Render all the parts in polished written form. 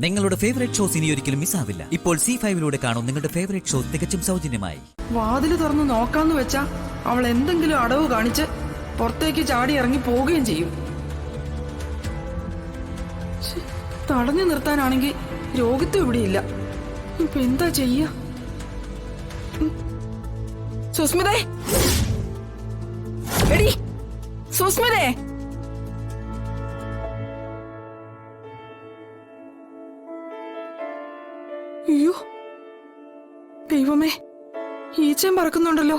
നിങ്ങളുടെ favourite shows ഇനി ഒരിക്കലും മിസ്സാവില്ല. ഇപ്പോൾ C5 കാണും നിങ്ങളുടെ ഫേവറേറ്റ് ഷോ തികച്ചും സൗജന്യമായി. വാതില് തുറന്ന് നോക്കാന്ന് വെച്ചാ അവൾ എന്തെങ്കിലും അടവ് കാണിച്ച് പുറത്തേക്ക് ചാടി ഇറങ്ങി പോവുകയും ചെയ്യും. തടഞ്ഞു നിർത്താനാണെങ്കിൽ രോഗിത്വം ഇവിടെയില്ല. ഇപ്പൊ എന്താ ചെയ്യ? സുസ്മിതേ, എടി സുസ്മിതേ, അയ്യോ ദൈവമേ, ഈച്ചയും പറക്കുന്നുണ്ടല്ലോ.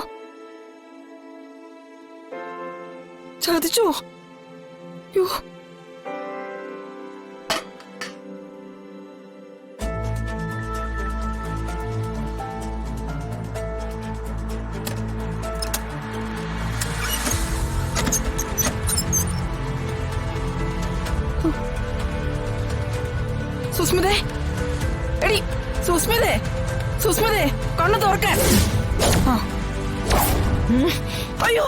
ചതിച്ചോ? അയ്യോ, സുസ്മിതേ, എടി സുസ്മിതേ, സുസ്മിതേ, കണ്ണു തുറക്കാൻ. അയ്യോ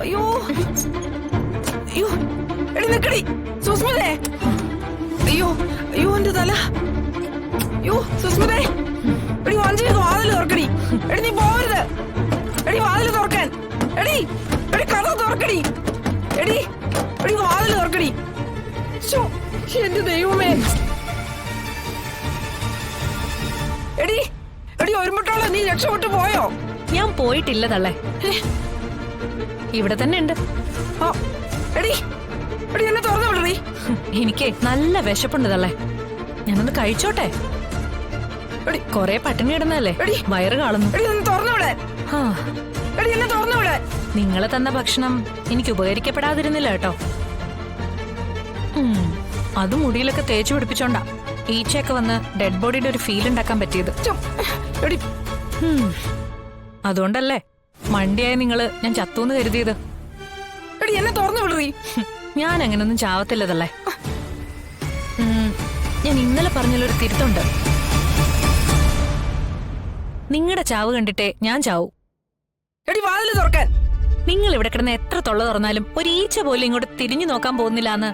അയ്യോ അയ്യോ, എടി നിക്കടി സുസ്മിതേ. അയ്യോ അയ്യോ, എന്റെ തല. അയ്യോ സുസ്മിതേ, എടി വഞ്ചി വാതില് തുറക്കടി. എടി നീ പോവരുത്. എടി വാതില് തുറക്കാൻ. എടി എടി കഥ തുറക്കടി. എടി എടി വാതില് തുറക്കടി. എന്റെ ദൈവമേ. എടി എടി ഒരുമിട്ടോളെ, നീ രക്ഷപ്പെട്ടു പോയോ? ഞാൻ പോയിട്ടില്ല തള്ളേ, ഇവിടെ തന്നെ ഉണ്ട്. എടി എടി എന്നെ തുറന്നു വിടറി. എനിക്ക് നല്ല വിശപ്പുണ്ട് തള്ളേ, ഞാനൊന്ന് കഴിച്ചോട്ടെ. കൊറേ പട്ടിണി ഇടുന്നല്ലേ, വയറ് കാണുന്നു. തുറന്നു വിട. എടി എന്നെ തുറന്നു വിട. നിങ്ങള് തന്ന ഭക്ഷണം എനിക്ക് ഉപകരിക്കപ്പെടാതിരുന്നില്ല കേട്ടോ. അത് മുടിയിലൊക്കെ തേച്ചു പിടിപ്പിച്ചോണ്ടാ ഈച്ചയൊക്കെ വന്ന് ഡെഡ് ബോഡിയുടെ ഒരു ഫീൽ ഉണ്ടാക്കാൻ പറ്റിയത്. അതുകൊണ്ടല്ലേ മണ്ടിയായ നിങ്ങള് ഞാൻ ചത്തൂന്ന് കരുതിയത്. ഞാൻ അങ്ങനൊന്നും ചാവത്തില്ലതല്ലേ. ഞാൻ ഇന്നലെ പറഞ്ഞൊരു തിരുത്തുണ്ട്. നിങ്ങളുടെ ചാവ് കണ്ടിട്ടേ ഞാൻ ചാവൂ. നിങ്ങൾ ഇവിടെ കിടന്ന് എത്ര തൊള്ള തുറന്നാലും ഒരു ഈച്ച പോലും ഇങ്ങോട്ട് തിരിഞ്ഞു നോക്കാൻ പോകുന്നില്ലാന്ന്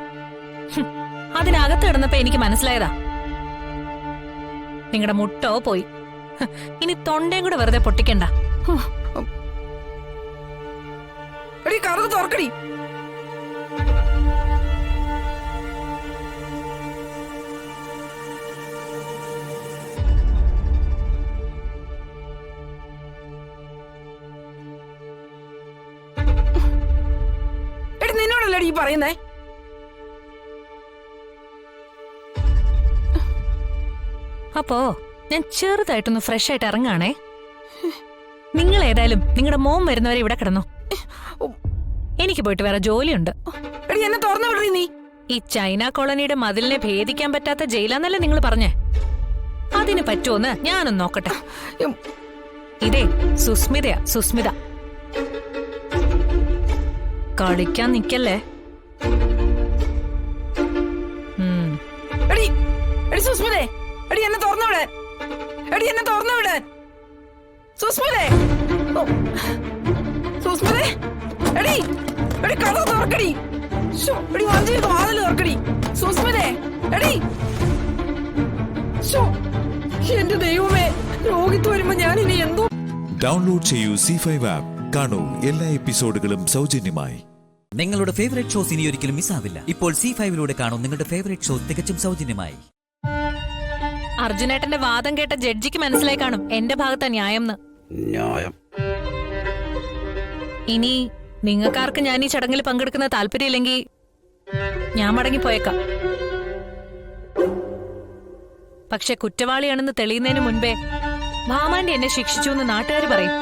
അതിനകത്ത് കിടന്നപ്പോ എനിക്ക് മനസ്സിലായതാ. നിങ്ങളുടെ മുട്ടോ പോയി. ഇനി തൊണ്ടയും കൂടെ വെറുതെ പൊട്ടിക്കണ്ട. തുറക്കടി. എടി നിന്നോടല്ലേടി ഈ പറയുന്നേ? അപ്പോ ഞാൻ ചെറുതായിട്ടൊന്ന് ഫ്രഷ് ആയിട്ട് ഇറങ്ങാണേ. നിങ്ങൾ ഏതായാലും നിങ്ങളുടെ മോൻ വരുന്നവരെ ഇവിടെ കിടന്നു. എനിക്ക് പോയിട്ട് വേറെ ജോലിയുണ്ട്. ഈ ചൈന കോളനിയുടെ മതിലിനെ ഭേദിക്കാൻ പറ്റാത്ത ജയിലാന്നല്ലേ നിങ്ങൾ പറഞ്ഞേ? അതിന് പറ്റുമോന്ന് ഞാനൊന്ന് നോക്കട്ടെ. ഇതേ സുസ്മിതയാ, സുസ്മിത. കളിക്കാൻ നിക്കല്ലേ. സുസ്മിതേ, എടി എന്നെ തുറന്നു വിടാൻ. എടി എന്നെ തുറന്നു വിടാൻ. സുസ്മിതേ, സുസ്മിതേ, എടി എടി കഥ തുറക്കടി. എടി വഞ്ചി വാതില് തുറക്കടി. സുസ്മിതേ, എടി. എന്റെ ദൈവമേ, രോഗിത്വം വരുമ്പോ ഞാൻ ഇനി എന്തോ. ഡൗൺലോഡ് ചെയ്യൂ C5 ആപ്പ്. കാണൂ എല്ലാ എപ്പിസോഡുകളും സൗജന്യമായി. നിങ്ങളുടെ ഫേവറേറ്റ് ഷോസ് ഇനി ഒരിക്കലും മിസ്സാവില്ല. ഇപ്പോൾ C5 കാണും നിങ്ങളുടെ ഫേവറേറ്റ് ഷോ തികച്ചും സൗജന്യമായി. അർജുനേട്ടന്റെ വാദം കേട്ട ജഡ്ജിക്ക് മനസ്സിലായി കാണും എന്റെ ഭാഗത്താ ന്യായം. ഇനി നിങ്ങൾക്കാർക്ക് ഞാൻ ഈ ചടങ്ങിൽ പങ്കെടുക്കുന്ന താല്പര്യമില്ലെങ്കിൽ ഞാൻ മടങ്ങിപ്പോയേക്കാം. പക്ഷെ കുറ്റവാളിയാണെന്ന് തെളിയുന്നതിന് മുൻപേ ഭാമാണ്ടി എന്നെ ശിക്ഷിച്ചു എന്ന് നാട്ടുകാർ പറയും.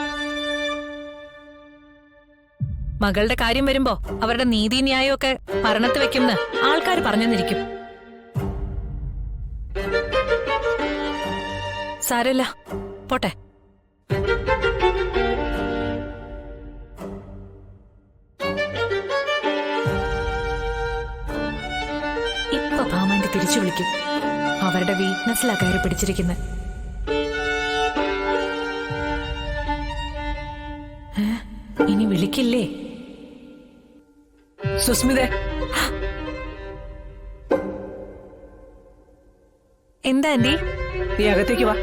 മകളുടെ കാര്യം വരുമ്പോ അവരുടെ നീതിന്യായമൊക്കെ ഭരണത്ത് വെക്കുമെന്ന് ആൾക്കാർ പറഞ്ഞെന്നിരിക്കും. സാരമില്ല, പോട്ടെ. ഇപ്പൊ ഭാമാണ്ടി തിരിച്ചു വിളിക്കും. അവരുടെ വീക്ക്നെസ്സിലാ കയറി പിടിച്ചിരിക്കുന്നത്. ഇനി വിളിക്കില്ലേ? എന്താ ആന്റി? നീ അകത്തേക്ക് വാ.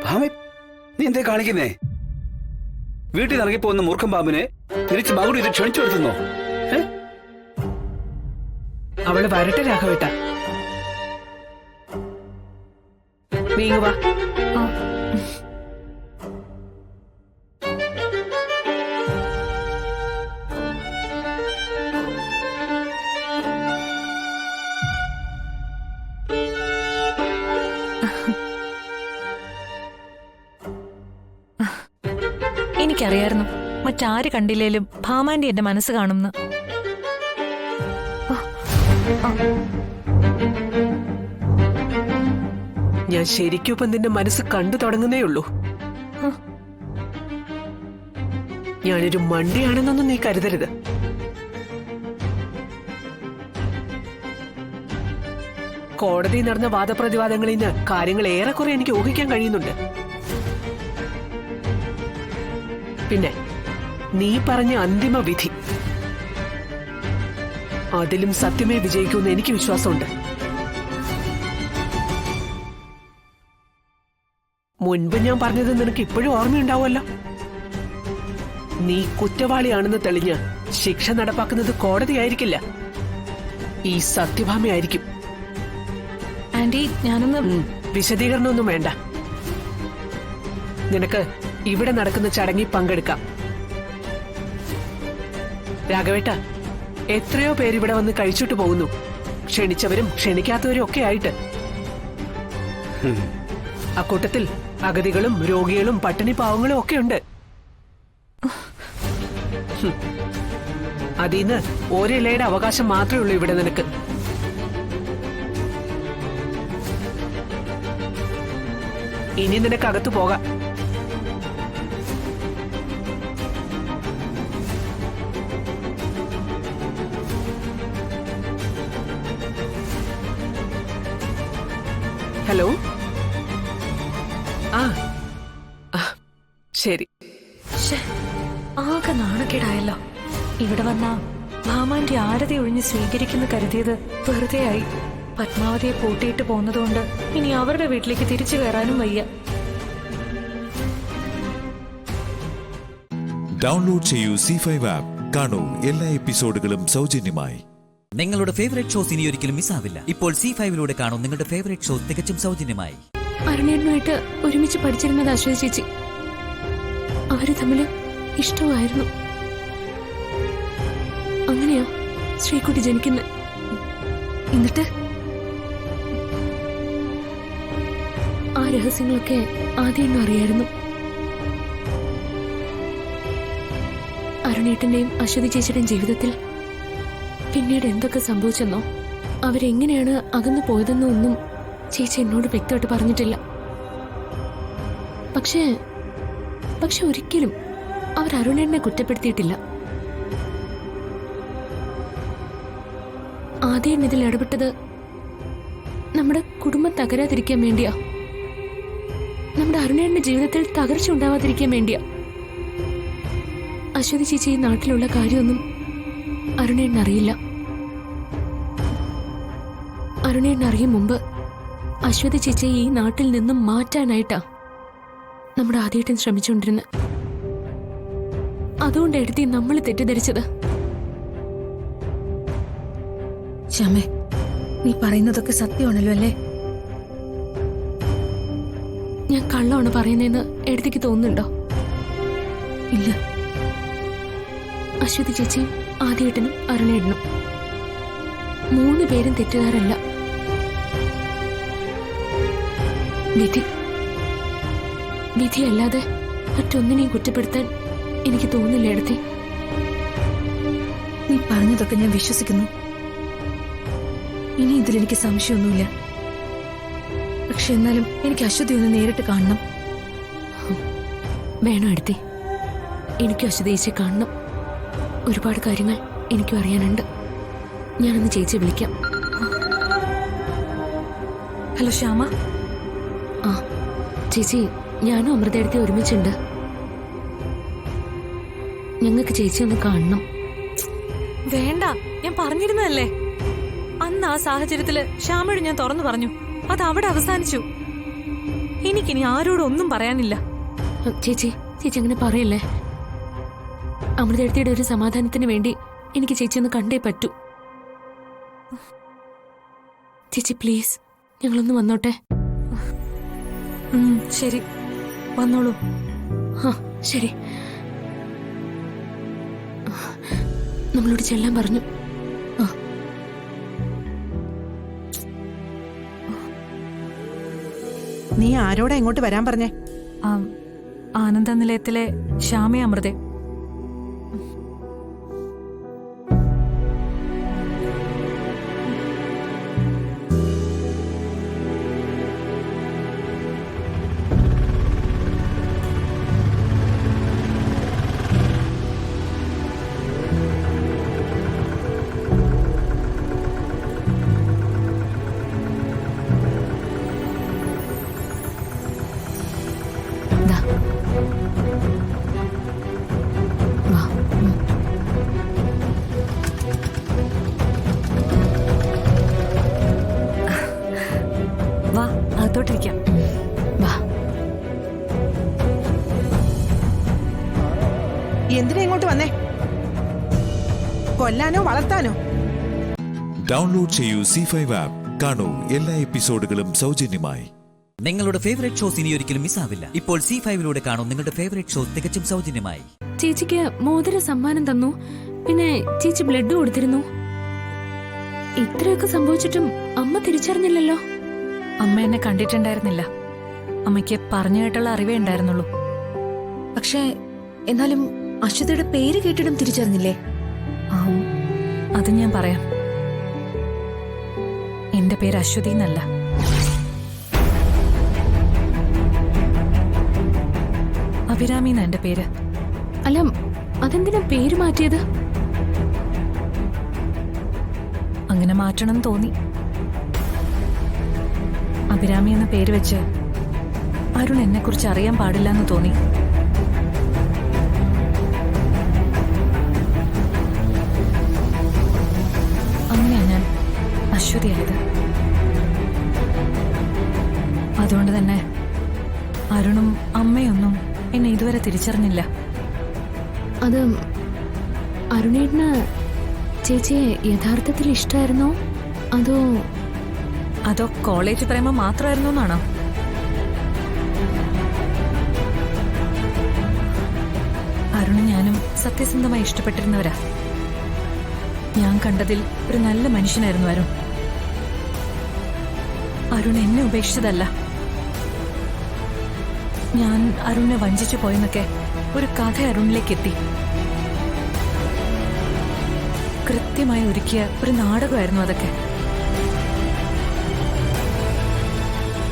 ഭാമേ, നീ എന്തേ കാണിക്കുന്നേ? വീട്ടിൽ ഇറങ്ങിപ്പോകുന്ന മൂർഖം പാമ്പിനെ തിരിച്ച് മകുടി ഇത് ക്ഷണിച്ചു കൊടുത്തുന്നോ? അവള് വരട്ടെ രാഘവേട്ട. നീങ്ങ വാ. എനിക്കറിയായിരുന്നു മറ്റാര് കണ്ടില്ലേലും ഭാമാന്റി എന്റെ മനസ്സ് കാണുമെന്ന്. ഞാൻ ശരിക്കും നിന്റെ മനസ്സ് കണ്ടു തുടങ്ങുന്നേ ഉള്ളൂ. ഞാനൊരു മണ്ടിയാണെന്നൊന്നും നീ കരുതരുത്. കോടതി നടന്ന വാദപ്രതിവാദങ്ങളിൽ നിന്ന് കാര്യങ്ങൾ ഏറെക്കുറെ എനിക്ക് ഊഹിക്കാൻ കഴിയുന്നുണ്ട്. പിന്നെ നീ പറഞ്ഞ അന്തിമ വിധി, അതിലും സത്യമേ വിജയിക്കുമെന്ന് എനിക്ക് വിശ്വാസമുണ്ട്. മുൻപ് ഞാൻ പറഞ്ഞത് നിനക്ക് ഇപ്പോഴും ഓർമ്മയുണ്ടാവുമല്ലോ. നീ കുറ്റവാളിയാണെന്ന് തെളിഞ്ഞ് ശിക്ഷ നടപ്പാക്കുന്നത് കോടതിയായിരിക്കില്ല, ഈ സത്യഭാമയായിരിക്കും. ആന്റി, ഞാനൊന്ന് വിശദീകരണമൊന്നും വേണ്ട. നിനക്ക് ഇവിടെ നടക്കുന്ന ചടങ്ങിൽ പങ്കെടുക്കാം. രാഘവേട്ട, എത്രയോ പേരിവിടെ വന്ന് കഴിച്ചിട്ട് പോകുന്നു, ക്ഷണിച്ചവരും ക്ഷണിക്കാത്തവരും ഒക്കെ ആയിട്ട്. അക്കൂട്ടത്തിൽ അഗതികളും രോഗികളും പട്ടിണി പാവങ്ങളും ഒക്കെ ഉണ്ട്. അതിന്ന് ഒരിലയുടെ അവകാശം മാത്രമേ ഉള്ളൂ ഇവിടെ നിനക്ക്. ഇനി നിനക്ക് അകത്തു പോകാം. ഹലോ. ശരി. ആകെ നാണക്കേടായല്ലോ. ഇവിടെ വന്ന ഭാമാന്റി ആരതി ഒഴിഞ്ഞ് സ്വീകരിക്കുന്ന കരുതിയത് വെറുതെയായി. പത്മാവതിയെ പൂട്ടിയിട്ട് പോകുന്നതുകൊണ്ട് ഇനി അവരുടെ വീട്ടിലേക്ക് തിരിച്ചു കയറാനും വയ്യ. ഡൗൺലോഡ് ചെയ്യൂ C5 ആപ്പ്. കാണൂ എല്ലാ എപ്പിസോഡുകളും സൗജന്യമായി. നിങ്ങളുടെ ഫേവറേറ്റ് ഷോസ് ഇനി ഒരിക്കലും മിസ്സാവില്ല. ഇപ്പോൾ C5 കാണൂ നിങ്ങളുടെ ഫേവറേറ്റ് ഷോസ് തികച്ചും സൗജന്യമായി. അരുണേട്ടനുമായിട്ട് ഒരുമിച്ച് പഠിച്ചിരുന്നത് അശ്വതി ചേച്ചി. അവര് തമ്മിൽ ഇഷ്ടമായിരുന്നു. അങ്ങനെയാ ശ്രീകുട്ടി ജനിക്കുന്നത്. എന്നിട്ട് ആ രഹസ്യങ്ങളൊക്കെ ആദ്യം അറിയായിരുന്നു. അരുണേട്ടന്റെയും അശ്വതി ചേച്ചിയുടെയും ജീവിതത്തിൽ പിന്നീട് എന്തൊക്കെ സംഭവിച്ചെന്നോ അവരെങ്ങനെയാണ് അകന്നു പോയതെന്നോ ഒന്നും ചേച്ചി എന്നോട് വ്യക്തമായിട്ട് പറഞ്ഞിട്ടില്ല. പക്ഷേ ഒരിക്കലും അവർ അരുണേട്ടനെ കുറ്റപ്പെടുത്തിയിട്ടില്ല. ആദ്യം ഇതിൽ ഇടപെട്ടത് നമ്മുടെ കുടുംബം തകരാതിരിക്കാൻ വേണ്ടിയാ, നമ്മുടെ അരുണേട്ടന്റെ ജീവിതത്തിൽ തകർച്ച ഉണ്ടാവാതിരിക്കാൻ വേണ്ടിയാ. അശ്വതി ചേച്ചി ഈ നാട്ടിലുള്ള കാര്യമൊന്നും അരുണേട്ടൻ അറിയില്ല. അരുണേട്ടൻ അറിയും മുമ്പ് അശ്വതി ചേച്ചിയെ ഈ നാട്ടിൽ നിന്നും മാറ്റാനായിട്ടാ നമ്മുടെ ആദ്യേട്ടൻ ശ്രമിച്ചുകൊണ്ടിരുന്നത്. അതുകൊണ്ട് എടുത്തി നമ്മൾ തെറ്റിദ്ധരിച്ചത്. ശ്യാമേ, നീ പറയുന്നതൊക്കെ സത്യമാണല്ലോ അല്ലേ? ഞാൻ കള്ളമാണ് പറയുന്നതെന്ന് എടുത്തേക്ക് തോന്നുന്നുണ്ടോ? ഇല്ല. അശ്വതി ചേച്ചിയും ആദ്യേട്ടനും അരുണേട്ടനും 3 പേരും തെറ്റുകാരല്ല. വിധിയല്ലാതെ മറ്റൊന്നിനെയും കുറ്റപ്പെടുത്താൻ എനിക്ക് തോന്നില്ല എടുത്തി. നീ പറഞ്ഞതൊക്കെ ഞാൻ വിശ്വസിക്കുന്നു. ഇനി ഇതിലെനിക്ക് സംശയമൊന്നുമില്ല. പക്ഷെ എന്നാലും എനിക്ക് അശ്വതി ഒന്ന് നേരിട്ട് കാണണം. വേണോ എടുത്തി? എനിക്കും അശ്വതി ചേച്ചിയെ കാണണം. ഒരുപാട് കാര്യങ്ങൾ എനിക്കും അറിയാനുണ്ട്. ഞാനൊന്ന് ചേച്ചിയെ വിളിക്കാം. ഹലോ ശ്യാമ. ആ ചേച്ചി, ഞാനും അമൃതയെടുത്തി ഒരുമിച്ചുണ്ട്. ഞങ്ങൾക്ക് ചേച്ചി ഒന്ന് കാണണം. വേണ്ട, ഞാൻ പറഞ്ഞിരുന്നതല്ലേ. അന്ന് ആ സാഹചര്യത്തില് ശ്യാമയോട് ഞാൻ തുറന്നു പറഞ്ഞു. അത് അവിടെ അവസാനിച്ചു. എനിക്കിനി ആരോടും ഒന്നും പറയാനില്ല. ചേച്ചി ചേച്ചി അങ്ങനെ പറയല്ലേ. അമൃതയുടെ ഒരു സമാധാനത്തിന് വേണ്ടി എനിക്ക് ചേച്ചി ഒന്ന് കണ്ടേ പറ്റൂ. ചേച്ചി പ്ലീസ്, ഞങ്ങളൊന്ന് വന്നോട്ടെ. ശരി, വന്നോളൂ. ശരി. നമ്മളോട് ചെല്ലാൻ പറഞ്ഞു. നീ ആരോടാ ഇങ്ങോട്ട് വരാൻ പറഞ്ഞേ? ആനന്ദ നിലയത്തിലെ ശ്യാമ അമൃതേ. വാ, അകത്തോട്ടിരിക്കാം. വാ. എന്തിനാ ഇങ്ങോട്ട് വന്നേ? കൊല്ലാനോ വളർത്താനോ? ഡൗൺലോഡ് ചെയ്യൂ C5 ആപ്പ്. കാണൂ എല്ലാ എപ്പിസോഡുകളും സൗജന്യമായി. നിങ്ങളുടെ ഫേവറേറ്റ് ഷോസ് ഇനി ഒരിക്കലും മിസ്സാവില്ല. ഇപ്പോൾ C5 കാണൂ നിങ്ങളുടെ ഫേവറേറ്റ് ഷോസ് തികച്ചും സൗജന്യമായി. ചേച്ചിക്ക് മോതിര സമ്മാനം തന്നു. പിന്നെ ചേച്ചി ബ്ലഡ് കൊടുത്തിരുന്നു. ഇത്രയൊക്കെ സംഭവിച്ചിട്ടും അമ്മ തിരിച്ചറിഞ്ഞില്ലല്ലോ. അമ്മ എന്നെ കണ്ടിട്ടുണ്ടായിരുന്നില്ല. അമ്മയ്ക്ക് പറഞ്ഞു കേട്ടുള്ള അറിവേ ഉണ്ടായിരുന്നുള്ളൂ. പക്ഷേ എന്നാലും അശ്വതിയുടെ പേര് കേട്ടിട്ടും തിരിച്ചറിഞ്ഞില്ലേ? അത് ഞാൻ പറയാം. എന്റെ പേര് അശ്വതി എന്നല്ല. അഭിരാമി എന്നാ എന്റെ പേര്. അല്ല, അതെന്തിനാ പേര് മാറ്റിയത്? അങ്ങനെ മാറ്റണം തോന്നി. അഭിരാമി എന്ന പേര് വെച്ച് അരുൺ എന്നെ കുറിച്ച് അറിയാൻ പാടില്ല എന്ന് തോന്നി. അങ്ങനെയാ ഞാൻ അശ്വതിയായത്. അതുകൊണ്ട് തന്നെ അരുണും അമ്മയൊന്നും എന്നെ ഇതുവരെ തിരിച്ചറിഞ്ഞില്ല. അത് അരുണേട്ടന് ചേച്ചിയെ യഥാർത്ഥത്തിൽ ഇഷ്ടമായിരുന്നോ അതോ കോളേജ് പ്രേമം മാത്രമായിരുന്നു എന്നാണോ? അരുണും ഞാനും സത്യസന്ധമായി ഇഷ്ടപ്പെട്ടിരുന്നവരാ. ഞാൻ കണ്ടതിൽ ഒരു നല്ല മനുഷ്യനായിരുന്നു അരുൺ. അരുൺ എന്നെ ഉപേക്ഷിച്ചതല്ല. ഞാൻ അരുണിനെ വഞ്ചിച്ചു പോയെന്നൊക്കെ ഒരു കഥ അരുണിലേക്ക് എത്തി. കൃത്യമായി ഒരുക്കിയ ഒരു നാടകമായിരുന്നു അതൊക്കെ.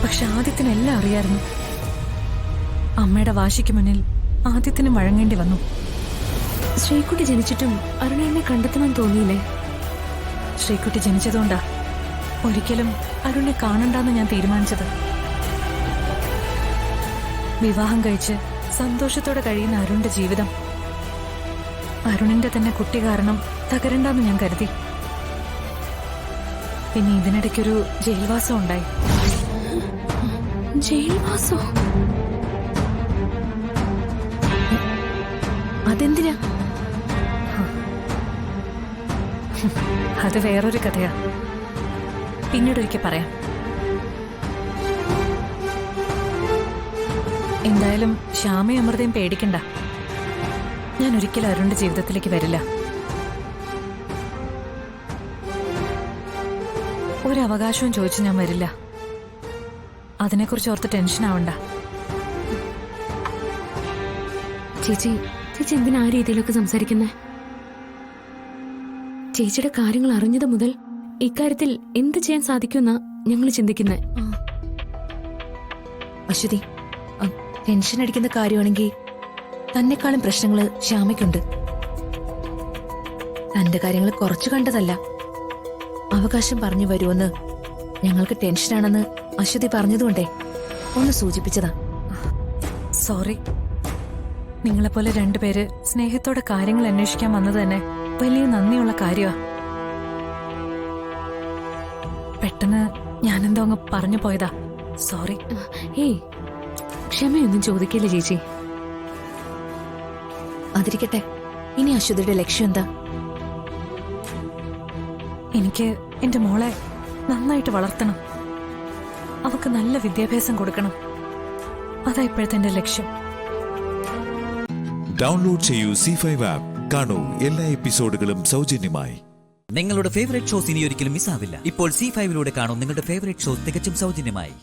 പക്ഷെ ആദിത്യനെല്ലാം അറിയായിരുന്നു. അമ്മയുടെ വാശിക്ക് മുന്നിൽ ആദിത്യന് വഴങ്ങേണ്ടി വന്നു. ശ്രീകുട്ടി ജനിച്ചിട്ടും അരുണേനെ കണ്ടെത്തണം തോന്നിയില്ലേ? ശ്രീകുട്ടി ജനിച്ചതുകൊണ്ടാ ഒരിക്കലും അരുണിനെ കാണണ്ടെന്ന് ഞാൻ തീരുമാനിച്ചത്. വിവാഹം കഴിച്ച് സന്തോഷത്തോടെ കഴിയുന്ന അരുണിന്റെ ജീവിതം അരുണിന്റെ തന്നെ കുട്ടി കാരണം തകരണ്ടെന്ന് ഞാൻ കരുതി. പിന്നെ ഇതിനിടയ്ക്കൊരു ജയിൽവാസം ഉണ്ടായി. ജയിൽവാസോ? അതെന്തിനാ? അത് വേറൊരു കഥയാ. പിന്നീടൊരിക്കൽ പറയാം. എന്തായാലും ശ്യാമയും അമൃതയും പേടിക്കണ്ട. ഞാൻ ഒരിക്കലും അരുണിന്റെ ജീവിതത്തിലേക്ക് വരില്ല. ഒരവകാശവും ചോദിച്ച് ഞാൻ വരില്ല. അതിനെക്കുറിച്ച് ഓർത്ത് ടെൻഷൻ ആവണ്ട. ചേച്ചി എന്തിനാ ആ രീതിയിലൊക്കെ സംസാരിക്കുന്നേ? ചേച്ചിയുടെ കാര്യങ്ങൾ അറിഞ്ഞത് മുതൽ ഇക്കാര്യത്തിൽ എന്ത് ചെയ്യാൻ സാധിക്കുമെന്നാ ഞങ്ങൾ ചിന്തിക്കുന്നേ. അശ്വതി, ടെൻഷൻ അടിക്കുന്ന കാര്യമാണെങ്കിൽ തന്നെക്കാളും പ്രശ്നങ്ങള് ശ്യാമയ്ക്കുണ്ട്. തന്റെ കാര്യങ്ങൾ കുറച്ചു കണ്ടതല്ല. അവകാശം പറഞ്ഞു വരുമെന്ന് ഞങ്ങൾക്ക് ടെൻഷനാണെന്ന് അശ്വതി പറഞ്ഞതുകൊണ്ടേ ഒന്ന് സൂചിപ്പിച്ചതാ. സോറി. നിങ്ങളെപ്പോലെ രണ്ടുപേര് സ്നേഹത്തോടെ കാര്യങ്ങൾ അന്വേഷിക്കാൻ വന്നത് തന്നെ വലിയ നന്ദിയുള്ള കാര്യമാ. പെട്ടെന്ന് ഞാനെന്തോ അങ്ങ് പറഞ്ഞു പോയതാ, സോറി. ഏയ്, ക്ഷമയൊന്നും ചോദിക്കില്ല ചേച്ചി. അതിരിക്കട്ടെ, ഇനി അശ്വതിയുടെ ലക്ഷ്യം എന്താ? എനിക്ക് എന്റെ മോളെ നന്നായിട്ട് വളർത്തണം, അവക്ക് നല്ല വിദ്യാഭ്യാസം കൊടുക്കണം. അതാ ഇപ്പോഴത്തെ എന്റെ ലക്ഷ്യം. ഡൗൺലോഡ് ചെയ്യൂ C5 ആപ്പ്. കാണൂ എല്ലാ എപ്പിസോഡുകളും സൗജന്യമായി. നിങ്ങളുടെ ഫേവറേറ്റ് ഷോസ് ഇനി ഒരിക്കലും മിസ്സാവില്ല. ഇപ്പോൾ C5 കാണൂ നിങ്ങളുടെ ഫേവറേറ്റ് ഷോസ് തികച്ചും സൗജന്യമായി.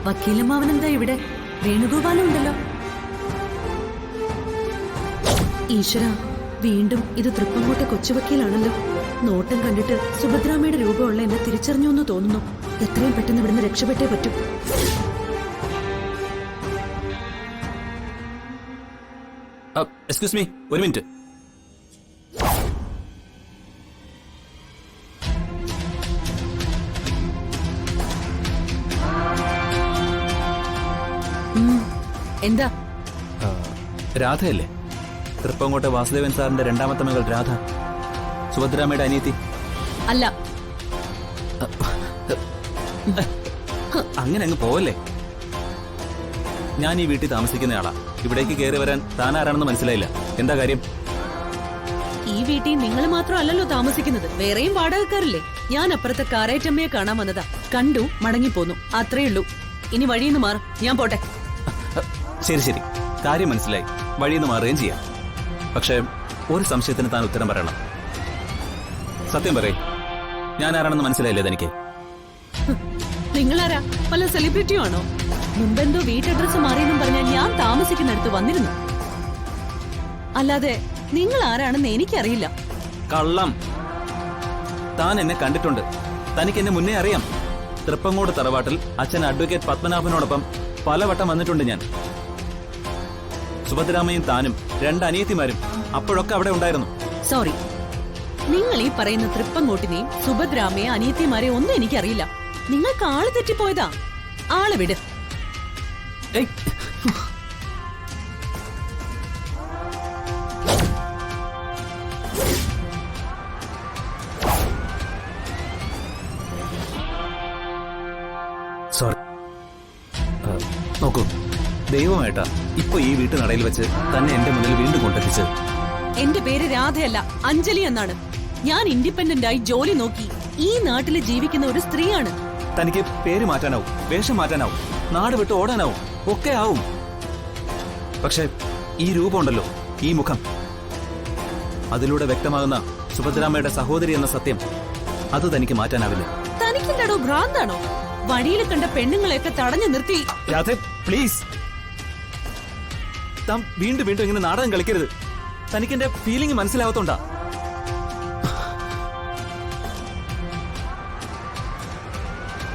വക്കീലമ്മാവനെന്താ ഇവിടെ? വേണുഗോപാലും ഉണ്ടല്ലോ. ഈശ്വര, വീണ്ടും ഇത് തൃപ്പങ്കോട്ടെ കൊച്ചുവക്കീലാണല്ലോ. നോട്ടം കണ്ടിട്ട് സുഭദ്രാമ്മയുടെ രൂപമുള്ള എന്നെ തിരിച്ചറിഞ്ഞു എന്ന് തോന്നുന്നു. എത്രയും പെട്ടെന്ന് ഇവിടുന്ന് രക്ഷപ്പെട്ടേ പറ്റൂ. എക്സ്ക്യൂസ് മീ, ഒരു മിനിറ്റ്. എന്താ? രാധയല്ലേ? തൃപ്പങ്കോട്ടെ വാസുദേവൻ സാറിന്റെ രണ്ടാമത്തെ മകൾ രാധ, സുഭദ്രാമ്മയുടെ അനിയത്തി. അല്ല. അങ്ങനെ അങ്ങ് പോവല്ലേ. ഞാൻ ഈ വീട്ടിൽ താമസിക്കുന്നയാളാ. ഇവിടേക്ക് കയറി വരാൻ താൻ ആരാണെന്ന് മനസ്സിലായില്ല. എന്താ കാര്യം? ഈ വീട്ടിൽ നിങ്ങൾ മാത്രമല്ലല്ലോ താമസിക്കുന്നത്, വേറെയും വാടകക്കാരില്ലേ? ഞാൻ അപ്പുറത്തെ കാരേറ്റമ്മയെ കാണാൻ വന്നതാ. കണ്ടു, മടങ്ങിപ്പോന്നു, അത്രേ ഉള്ളൂ. ഇനി വഴിയിന്ന് മാറും, ഞാൻ പോട്ടെ. ശരി ശരി, കാര്യം മനസ്സിലായി. വഴിയിൽ നിന്ന് മാറുകയും ചെയ്യാം. പക്ഷേ ഒരു സംശയത്തിന് താൻ ഉത്തരം പറയണം. സത്യം പറയേ, ഞാൻ ആരാണെന്ന് മനസ്സിലായില്ലേ തനിക്ക്? നിങ്ങളാരാ? വല്ല സെലിബ്രിറ്റിയോ ആണോ? മുമ്പെന്തോ വീട്ടഡ്രസ് മാറിയെന്നും പറഞ്ഞാൽ ഞാൻ താമസിക്കുന്നിടത്ത് വന്നിരുന്നു. അല്ലാതെ നിങ്ങൾ ആരാണെന്ന് എനിക്കറിയില്ല. കള്ളം. താൻ എന്നെ കണ്ടിട്ടുണ്ട്. തനിക്ക് എന്നെ മുന്നേ അറിയാം. തൃപ്പങ്ങോട് തറവാട്ടിൽ അച്ഛൻ അഡ്വക്കേറ്റ് പത്മനാഭനോടൊപ്പം പലവട്ടം വന്നിട്ടുണ്ട് ഞാൻ. സുഭദ്രാമ്മയും താനും രണ്ട് അനിയത്തിമാരും അപ്പോഴൊക്കെ അവിടെ ഉണ്ടായിരുന്നു. സോറി, നിങ്ങൾ ഈ പറയുന്ന തൃപ്പങ്ങോട്ടിനെയും സുഭദ്രാമയെ അനിയത്തിമാരെ ഒന്നും എനിക്കറിയില്ല. നിങ്ങൾക്ക് ആള് തെറ്റിപ്പോയതാ. ആളെ വിട്. ഏയ്, സോറി. നോക്കൂ, ദൈവമായിട്ടാ ഇപ്പൊ ഈ വീട്ടുനടയിൽ വെച്ച് തന്നെ എന്റെ മുന്നിൽ വീണ്ടും കൊണ്ടെത്തിച്ച്. എന്റെ പേര് രാധയല്ല, അഞ്ജലി എന്നാണ്. ഞാൻ ഇൻഡിപെൻഡന്റ് ആയി ജോലി നോക്കി ഈ നാട്ടിൽ ജീവിക്കുന്ന ഒരു സ്ത്രീയാണ്. തനിക്ക് പേര് മാറ്റാനാവും, വേഷം മാറ്റാനാവും, നാട് വിട്ട് ഓടാനാവും, ഒക്കെ ആവും. പക്ഷെ ഈ രൂപമുണ്ടല്ലോ, ഈ മുഖം, അതിലൂടെ വ്യക്തമാകുന്ന സുഭദ്രാമ്മയുടെ സഹോദരി എന്ന സത്യം, അത് തനിക്ക് മാറ്റാനാവില്ല. തനിക്കെന്താണോ ഭ്രാന്താണോ? വഴിയിൽ കണ്ട പെണ്ണുങ്ങളെയൊക്കെ തടഞ്ഞു നിർത്തി. രാധേ, പ്ലീസ്. താൻ വീണ്ടും വീണ്ടും ഇങ്ങനെ നാടകം കളിക്കരുത്. തനിക്ക് എന്റെ ഫീലിംഗ് മനസ്സിലാവത്തോണ്ടാ.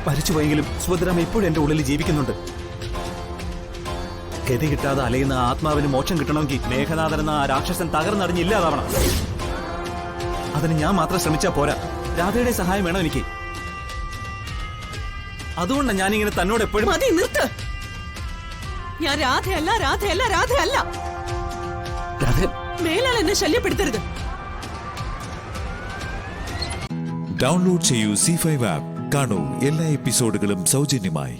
മരിച്ചുപോയെങ്കിലും സുഭദ്രാമ്മ ഇപ്പോഴും എന്റെ ഉള്ളിൽ ജീവിക്കുന്നുണ്ട്. ഗതി കിട്ടാതെ അലയുന്ന ആത്മാവിന് മോക്ഷം കിട്ടണമെങ്കിൽ മേഘനാഥൻ എന്ന ആ രാക്ഷസൻ തകർന്നടിഞ്ഞില്ലാതാവണം. അതിന് ഞാൻ മാത്രം ശ്രമിച്ചാ പോരാ, രാധയുടെ സഹായം വേണം എനിക്ക്. അതുകൊണ്ടാണ് ഞാനിങ്ങനെ തന്നോട് എപ്പോഴും. മതി, നിർത്ത്. ഞാൻ രാധയല്ല, രാധയല്ല, രാധയല്ല. മേലാൽ എന്നെ ശല്യപ്പെടുത്തരുത്. ഡൗൺലോഡ് ചെയ്യൂ C5 ആപ്പ്. കാണൂ എല്ലാ എപ്പിസോഡുകളും സൗജന്യമായി.